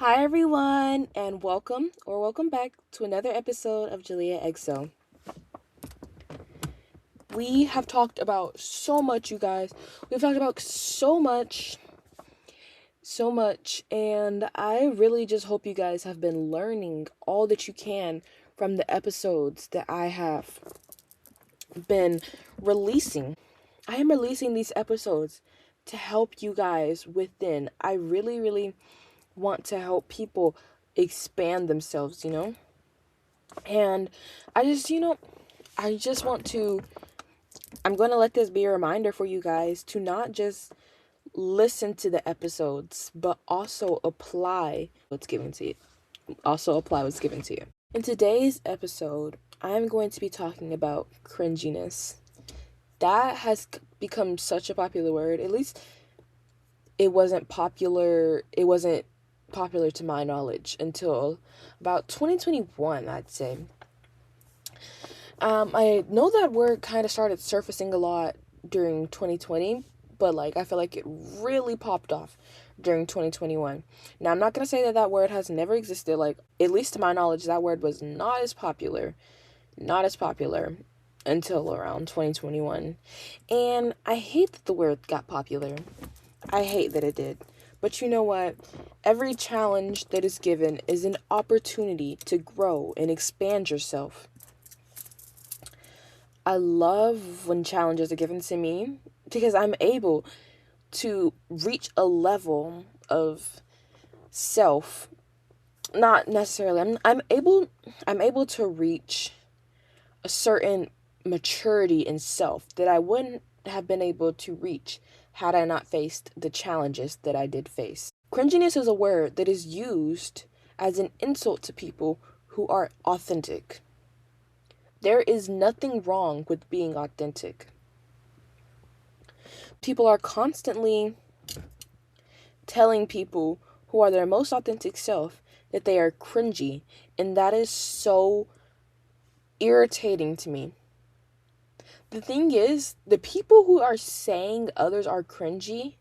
Hi everyone, and welcome back to another episode of Jalea EXO. We have talked about so much, you guys. We've talked about so much, and I really just hope you guys have been learning all that you can from the episodes that I have been releasing. I am releasing these episodes to help you guys within. I really want to help people expand themselves. And I just, you know, I just want to, I'm going to let this be a reminder for you guys to not just listen to the episodes, but also apply what's given to you. Also apply what's given to you. In today's episode, I'm going to be talking about cringiness. That has become such a popular word. At least it wasn't popular to my knowledge until about 2021, I'd say. I know that word kind of started surfacing a lot during 2020, but I feel like it really popped off during 2021. Now, I'm not going to say that that word has never existed. At least to my knowledge, that word was not as popular until around 2021. And I hate that the word got popular. I hate that it did. But you know what? Every challenge that is given is an opportunity to grow and expand yourself. I love when challenges are given to me because I'm able to reach a level of self. Not necessarily. I'm able to reach a certain maturity in self that I wouldn't have been able to reach had I not faced the challenges that I did face. Cringiness is a word that is used as an insult to people who are authentic. There is nothing wrong with being authentic. People are constantly telling people who are their most authentic self that they are cringy, and that is so irritating to me. The thing is, the people who are saying others are cringy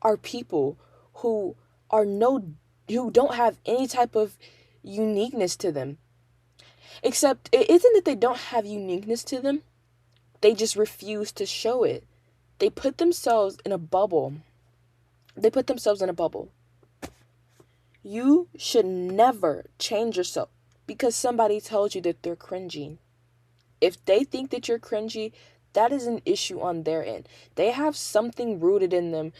are people who are who don't have any type of uniqueness to them. Except it isn't that they don't have uniqueness to them. They just refuse to show it. They put themselves in a bubble. They put themselves in a bubble. You should never change yourself because somebody tells you that they're cringy. If they think that you're cringy, that is an issue on their end. They have something rooted in them,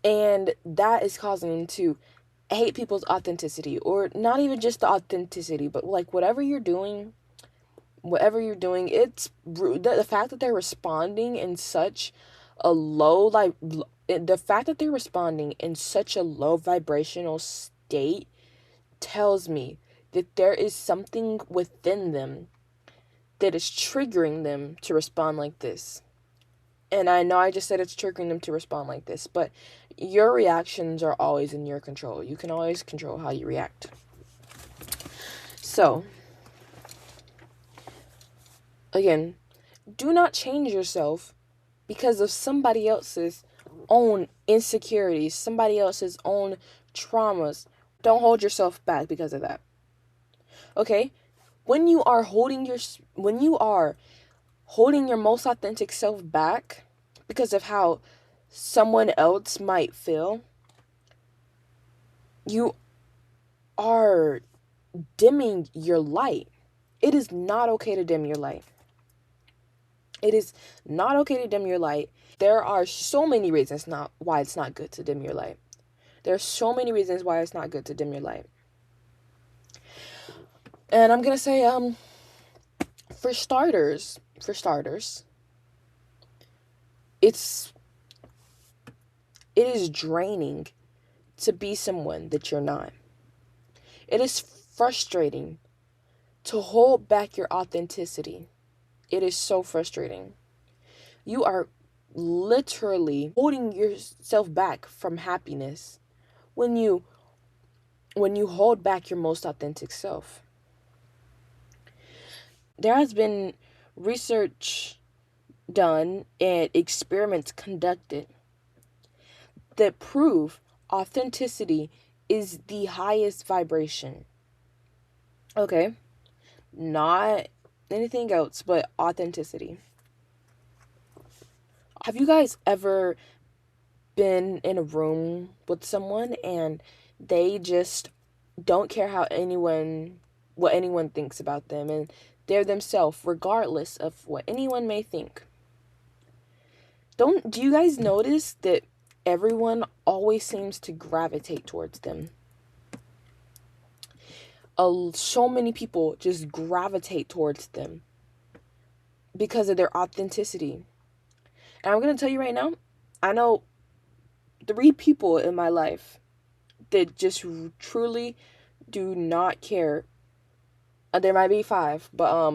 and that is causing them to hate people's authenticity, or not even just the authenticity, but whatever you're doing, it's rude. The fact that they're responding in such a low, the fact that they're responding in such a low vibrational state tells me that there is something within them that is triggering them to respond like this. And I know I just said it's triggering them to respond like this, but your reactions are always in your control. You can always control how you react. So, again, do not change yourself because of somebody else's own insecurities, somebody else's own traumas. Don't hold yourself back because of that. Okay? When you are holding your most authentic self back because of how someone else might feel, you are dimming your light. It is not okay to dim your light. It is not okay to dim your light. There are so many reasons why it's not good to dim your light. There are so many reasons why it's not good to dim your light. And I'm going to say for starters, it is draining to be someone that you're not. It is frustrating to hold back your authenticity. It is so frustrating. You are literally holding yourself back from happiness when you hold back your most authentic self. There has been research done and experiments conducted that prove authenticity is the highest vibration. Okay? Not anything else but authenticity. Have you guys ever been in a room with someone and they just don't care what anyone thinks about them, and they're themselves regardless of what anyone may think? Do you guys notice that everyone always seems to gravitate towards them? So many people just gravitate towards them because of their authenticity. And I'm going to tell you right now, I know 3 people in my life that just truly do not care. There might be 5, but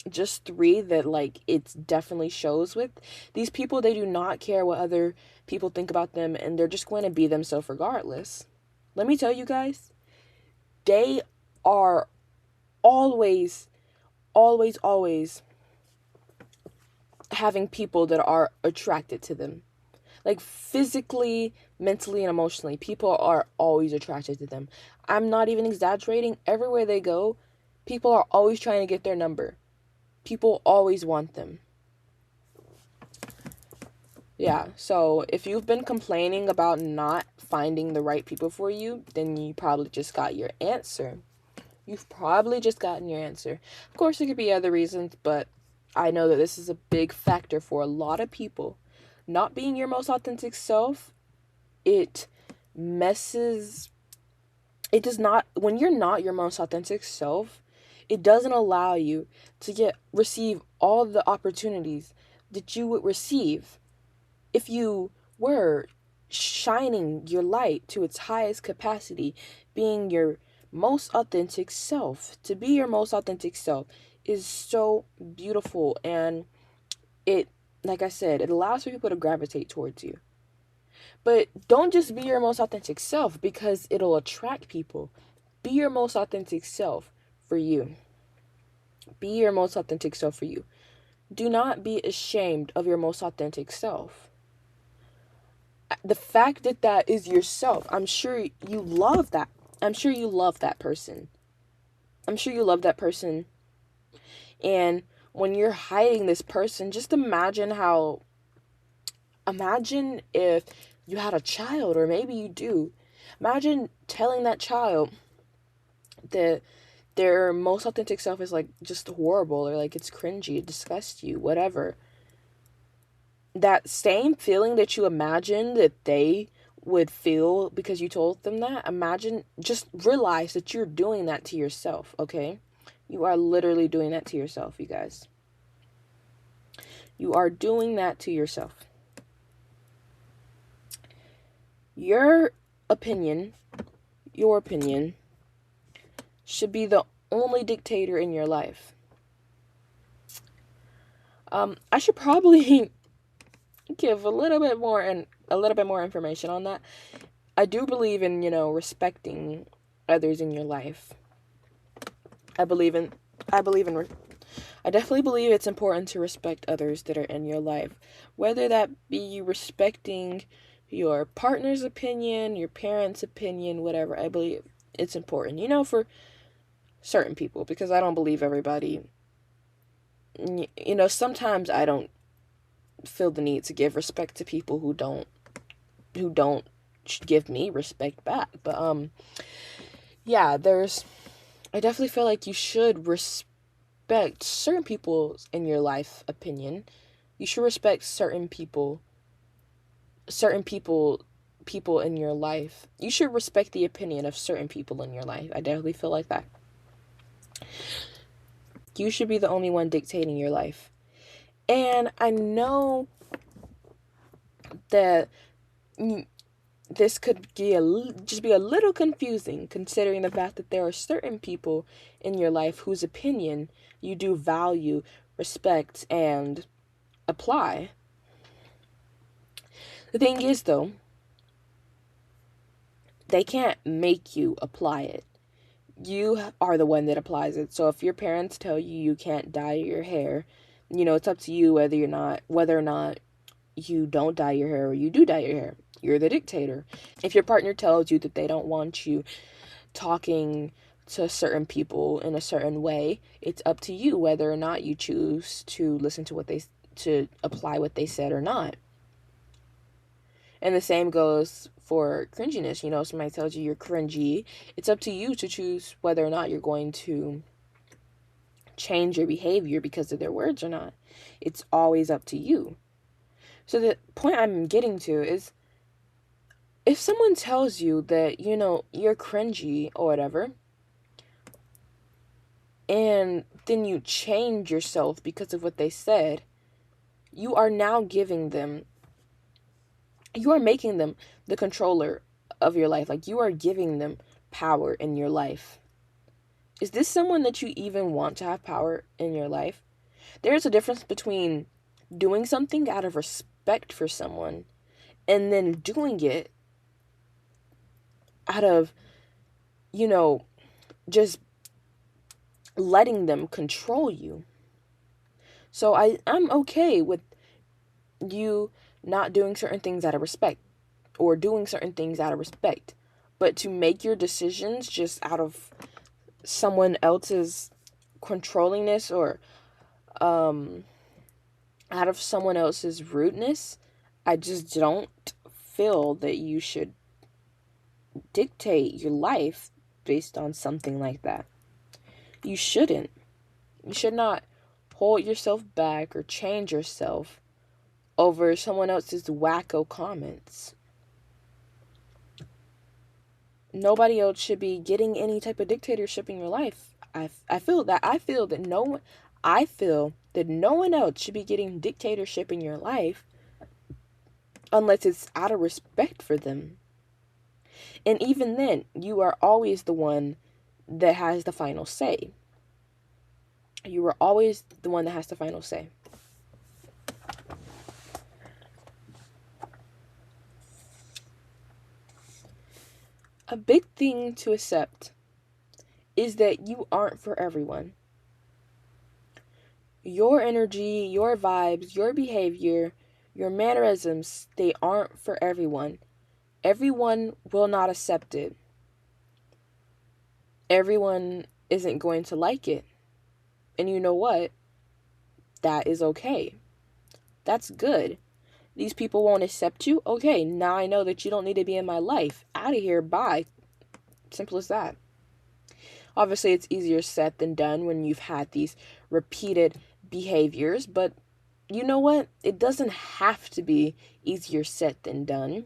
just 3 that like it definitely shows with. These people, they do not care what other people think about them, and they're just going to be themselves regardless. Let me tell you guys, they are always, always, always having people that are attracted to them. Like physically, mentally, and emotionally, people are always attracted to them. I'm not even exaggerating. Everywhere they go, people are always trying to get their number. People always want them. Yeah, so if you've been complaining about not finding the right people for you, then you probably just got your answer. You've probably just gotten your answer. Of course, there could be other reasons, but I know that this is a big factor for a lot of people. Not being your most authentic self, it does not, when you're not your most authentic self, it doesn't allow you to receive all the opportunities that you would receive if you were shining your light to its highest capacity, being your most authentic self. To be your most authentic self is so beautiful, and it, like I said, it allows for people to gravitate towards you. But don't just be your most authentic self because it'll attract people. Be your most authentic self for you. Be your most authentic self for you. Do not be ashamed of your most authentic self. The fact that that is yourself, I'm sure you love that. I'm sure you love that person. I'm sure you love that person. And when you're hiding this person, just imagine if you had a child, or maybe you do. Imagine telling that child that their most authentic self is like just horrible, or like it's cringy, it disgusts you, whatever. That same feeling that you imagine that they would feel because you told them that, just realize that you're doing that to yourself, okay? You are literally doing that to yourself, you guys. You are doing that to yourself. Your opinion should be the only dictator in your life. I should probably give a little bit more information on that. I do believe in, respecting others in your life. I definitely believe it's important to respect others that are in your life, whether that be you respecting your partner's opinion, your parents' opinion, whatever. I believe it's important, for certain people, because I don't believe everybody. Sometimes I don't feel the need to give respect to people who don't give me respect back. But yeah, I definitely feel like you should respect certain people's in your life opinion. You should respect certain people in your life. You should respect the opinion of certain people in your life. I definitely feel like that. You should be the only one dictating your life. And I know that this could just be a little confusing, considering the fact that there are certain people in your life whose opinion you do value, respect, and apply. The thing is, though, they can't make you apply it. You are the one that applies it. So if your parents tell you you can't dye your hair, it's up to you whether or not you don't dye your hair or you do dye your hair. You're the dictator. If your partner tells you that they don't want you talking to certain people in a certain way, it's up to you whether or not you choose to listen to to apply what they said or not. And the same goes for cringiness. Somebody tells you you're cringy. It's up to you to choose whether or not you're going to change your behavior because of their words or not. It's always up to you. So the point I'm getting to is, if someone tells you that, you're cringy or whatever, and then you change yourself because of what they said, you are now you are making them the controller of your life. Like, you are giving them power in your life. Is this someone that you even want to have power in your life? There's a difference between doing something out of respect for someone and then doing it out of, just letting them control you. So I'm okay with you not doing certain things out of respect, or doing certain things out of respect. But to make your decisions just out of someone else's controllingness, or out of someone else's rudeness, I just don't feel that you should dictate your life based on something like that. You shouldn't. You should not hold yourself back or change yourself over someone else's wacko comments. Nobody else should be getting any type of dictatorship in your life. I feel that no one else should be getting dictatorship in your life unless it's out of respect for them. And even then, you are always the one that has the final say. You are always the one that has the final say. A big thing to accept is that you aren't for everyone. Your energy, your vibes, your behavior, your mannerisms, they aren't for everyone. Everyone will not accept it. Everyone isn't going to like it. And you know what? That is okay. That's good. These people won't accept you? Okay, now I know that you don't need to be in my life. Out of here, bye. Simple as that. Obviously, it's easier said than done when you've had these repeated behaviors, but you know what? It doesn't have to be easier said than done.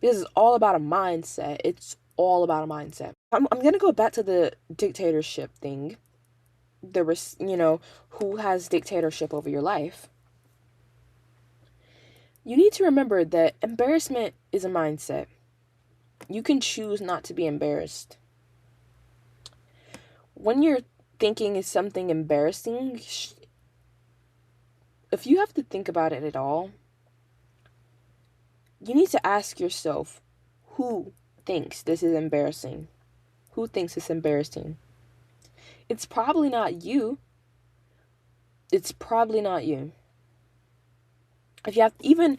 Because it's all about a mindset. It's all about a mindset. I'm going to go back to the dictatorship thing. Who has dictatorship over your life. You need to remember that embarrassment is a mindset. You can choose not to be embarrassed. When you're thinking is something embarrassing, if you have to think about it at all, you need to ask yourself, who thinks this is embarrassing? Who thinks it's embarrassing? It's probably not you. It's probably not you. If you have, even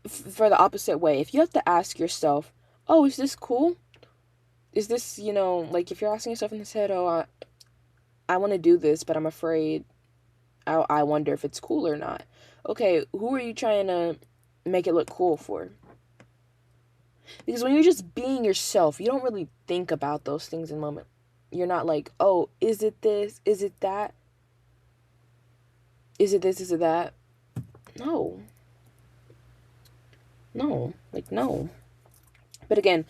for the opposite way, if you have to ask yourself, oh, is this cool? Is this, like, if you're asking yourself in this head, oh, I want to do this, but I'm afraid, I wonder if it's cool or not. Okay, who are you trying to make it look cool for? Because when you're just being yourself, you don't really think about those things in the moment. You're not like, oh, is it this? Is it that? Is it this? Is it that? No. No. Like, no. But again,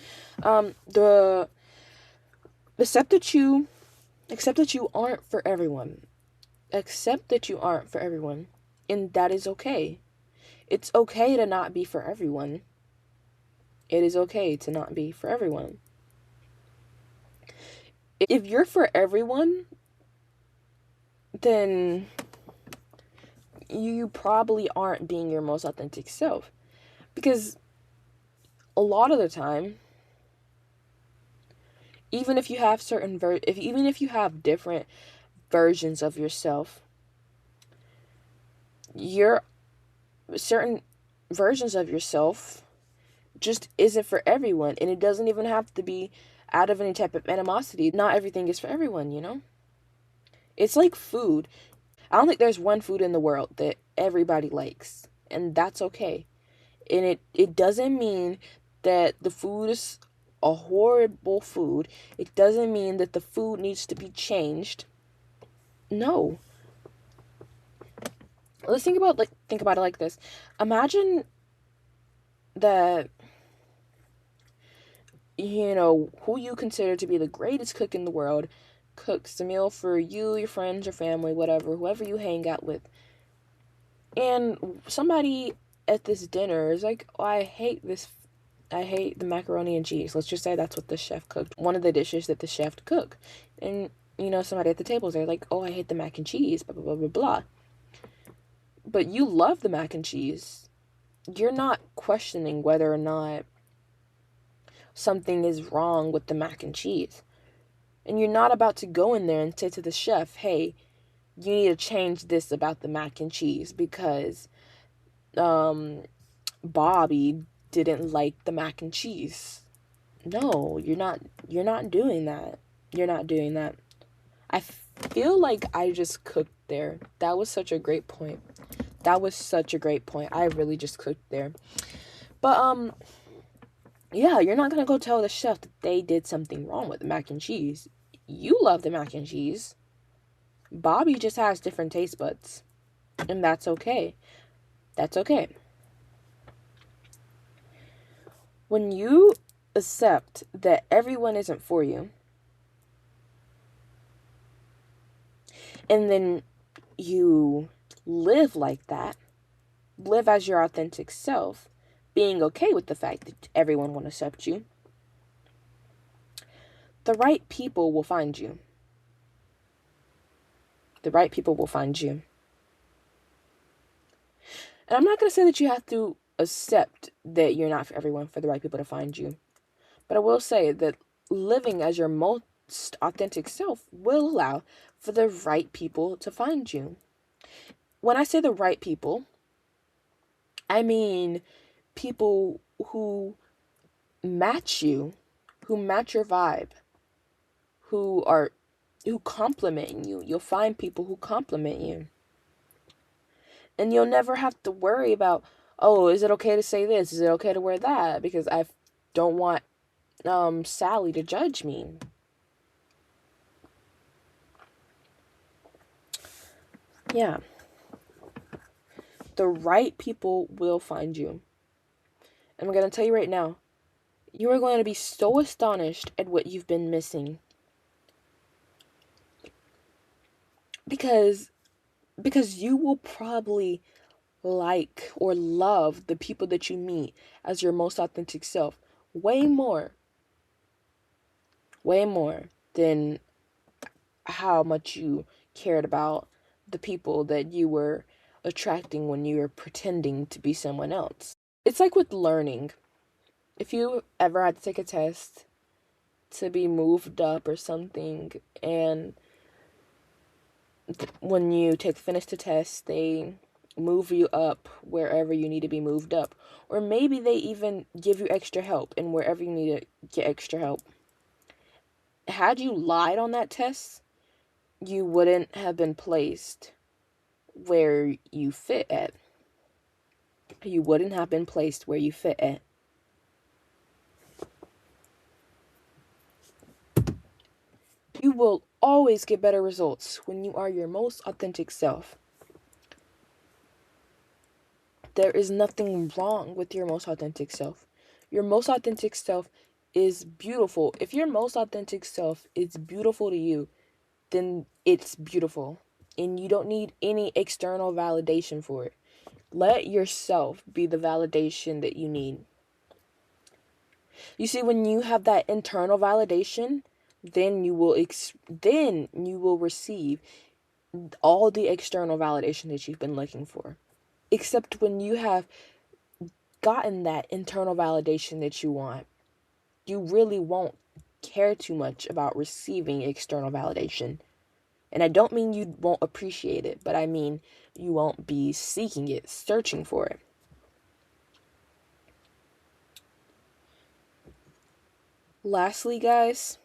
accept that you aren't for everyone. Accept that you aren't for everyone. And that is okay. It's okay to not be for everyone. It is okay to not be for everyone. If you're for everyone, then you probably aren't being your most authentic self. Because a lot of the time, even if you have even if you have different versions of yourself, you're certain versions of yourself just isn't for everyone, and it doesn't even have to be out of any type of animosity. Not everything is for everyone, you know? It's like food. I don't think there's one food in the world that everybody likes, and that's okay. And it doesn't mean that the food is a horrible food. It doesn't mean that the food needs to be changed. No. Let's think about it like this. Imagine that, you know, who you consider to be the greatest cook in the world cooks a meal for you, your friends, your family, whatever, whoever you hang out with. And somebody at this dinner is like, oh, I hate the macaroni and cheese. Let's just say that's what the chef cooked. One of the dishes that the chef cooked. And, you know, somebody at the table is like, oh, I hate the mac and cheese, blah, blah, blah, blah, blah. But you love the mac and cheese. You're not questioning whether or not something is wrong with the mac and cheese. And you're not about to go in there and say to the chef, hey, you need to change this about the mac and cheese because Bobby didn't like the mac and cheese. No, you're not doing that. You're not doing that. I feel like I just cooked there. That was such a great point. I really just cooked there. But yeah, you're not gonna go tell the chef that they did something wrong with the mac and cheese. You love the mac and cheese. Bobby just has different taste buds. And that's okay. That's okay. When you accept that everyone isn't for you, and then you live like that, live as your authentic self, being okay with the fact that everyone won't accept you, the right people will find you. The right people will find you. And I'm not going to say that you have to accept that you're not for everyone for the right people to find you. But I will say that living as your most authentic self will allow for the right people to find you. When I say the right people, I mean people who match you, who match your vibe, who compliment you. You'll find people who compliment you. And you'll never have to worry about, oh, is it okay to say this? Is it okay to wear that? Because I don't want Sally to judge me. Yeah. The right people will find you. And I'm going to tell you right now, you are going to be so astonished at what you've been missing. Because you will probably like or love the people that you meet as your most authentic self way more than how much you cared about the people that you were attracting when you were pretending to be someone else. It's like with learning. If you ever had to take a test to be moved up or something, and when you finish the test, they move you up wherever you need to be moved up. Or maybe they even give you extra help in wherever you need to get extra help. Had you lied on that test, you wouldn't have been placed where you fit at. You wouldn't have been placed where you fit at. You will always get better results when you are your most authentic self. There is nothing wrong with your most authentic self. Your most authentic self is beautiful. If your most authentic self is beautiful to you, then it's beautiful. And you don't need any external validation for it. Let yourself be the validation that you need. You see, when you have that internal validation, then you will receive all the external validation that you've been looking for. Except when you have gotten that internal validation that you want, you really won't care too much about receiving external validation. And I don't mean you won't appreciate it, but I mean you won't be seeking it, searching for it. Lastly, guys,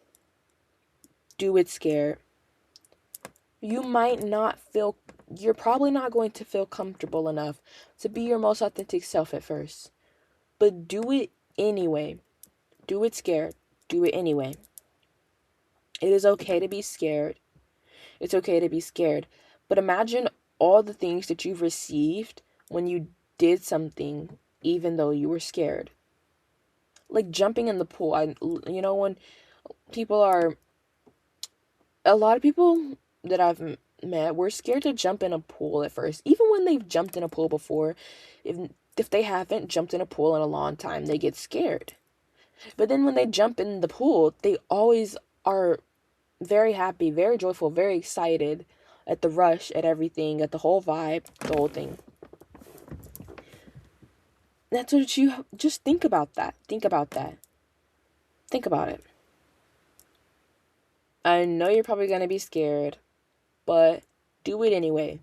do it scared. You might not feel, you're probably not going to feel comfortable enough to be your most authentic self at first. But do it anyway. Do it scared. Do it anyway. It is okay to be scared. It's okay to be scared. But imagine all the things that you've received when you did something, even though you were scared. Like jumping in the pool. When people are, a lot of people that I've met were scared to jump in a pool at first. Even when they've jumped in a pool before, if they haven't jumped in a pool in a long time, they get scared. But then when they jump in the pool, they always are very happy, very joyful, very excited at the rush, at everything, at the whole vibe, the whole thing. That's what you just think about that. Think about that. Think about it. I know you're probably going to be scared, but do it anyway.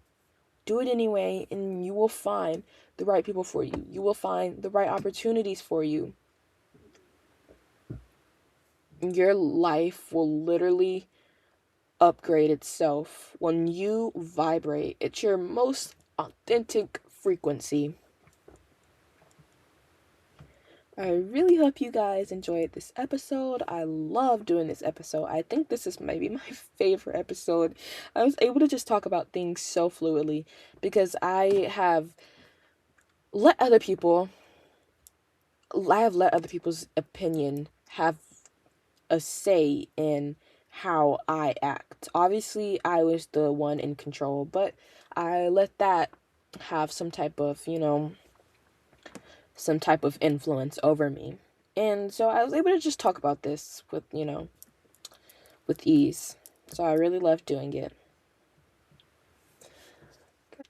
Do it anyway, and you will find the right people for you. You will find the right opportunities for you. Your life will literally upgrade itself when you vibrate at your most authentic frequency. I really hope you guys enjoyed this episode. I love doing this episode. I think this is maybe my favorite episode. I was able to just talk about things so fluidly because I have let other people let other people's opinion have a say in how I act. Obviously, I was the one in control, but I let that have some type of influence over me. And so I was able to just talk about this with ease. So I really love doing it.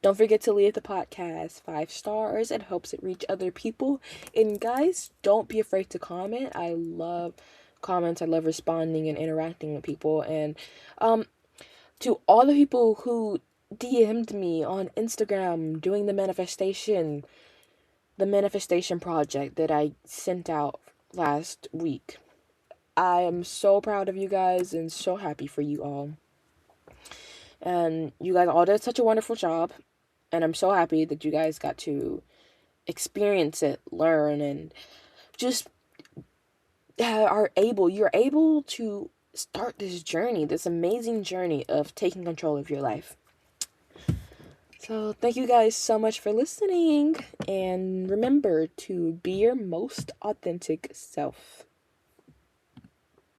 Don't forget to leave the podcast 5 stars. It helps it reach other people. And guys, don't be afraid to comment. I love comments. I love responding and interacting with people. And to all the people who DM'd me on Instagram doing the manifestation project that I sent out last week. I am so proud of you guys and so happy for you all. And you guys all did such a wonderful job. And I'm so happy that you guys got to experience it, learn, and just you're able to start this journey, this amazing journey of taking control of your life. So thank you guys so much for listening. And remember to be your most authentic self.